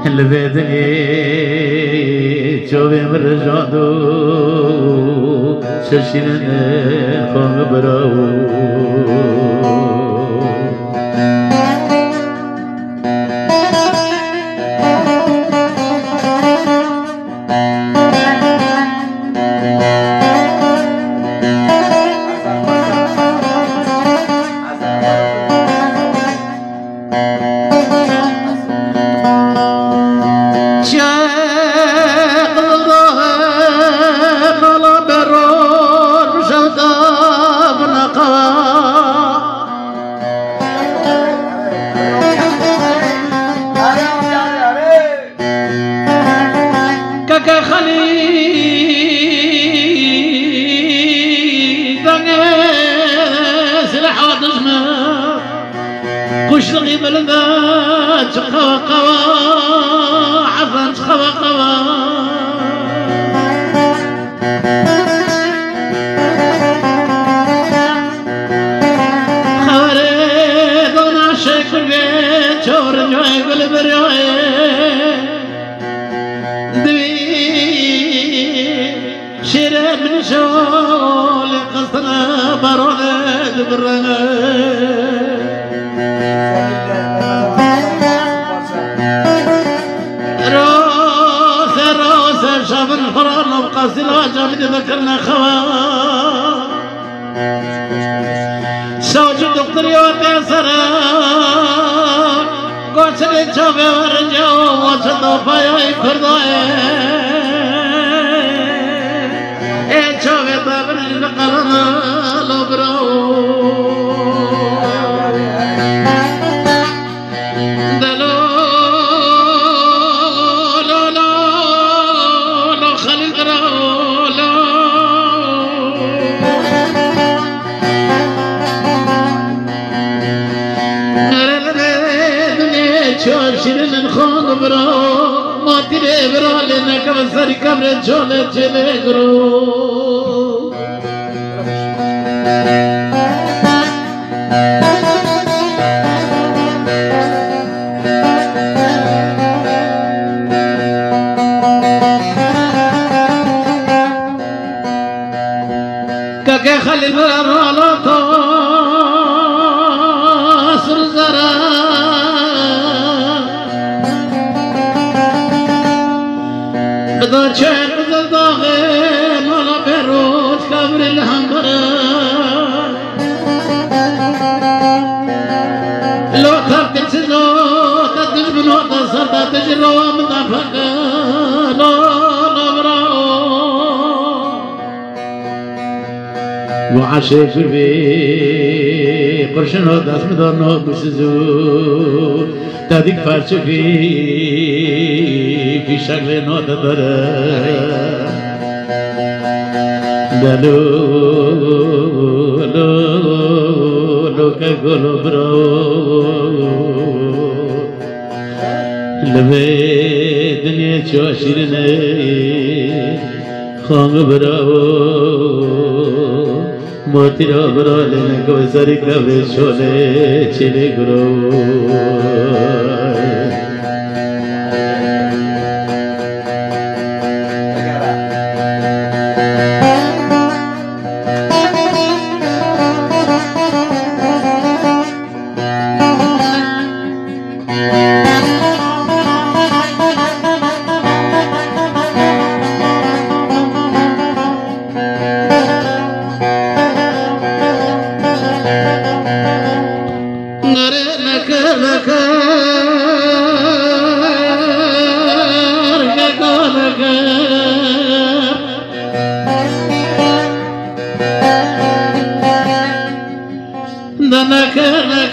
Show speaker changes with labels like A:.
A: البدني جوي مرجعدو ششينا خان براو قشري بلدات قوا قوا عفنت قوا قوا خواري دونا شكر بيت ورجوي بالبريوي دوي شيرين من شول قصنا برونة برنا شاف القرآن وقاسي الواجه ذكرنا خوا سوج الدكتور يوتي سرا قوشري شوفي ورجو وشدو فايوي كردوي اي شوفي طابرج بقرنا لو براو شيرين خون برو ما تري برو لنا كبسري كبر جولة جلة غرو كاكا خلي برو بدر شهر بدر داغن ولا بيروت كبر الهمبرة لو ترتك سنو تدج من وقت صرت تجروا متفقة لا براو وعشي في قرشن وداس مدانو بسزو تدك فرش في شكل نوت دره دلو لو كغلو برو لبي دنيا شاشرنه خان برو موتي رو برو لنا كوسري كبر شوله چله گرو دنا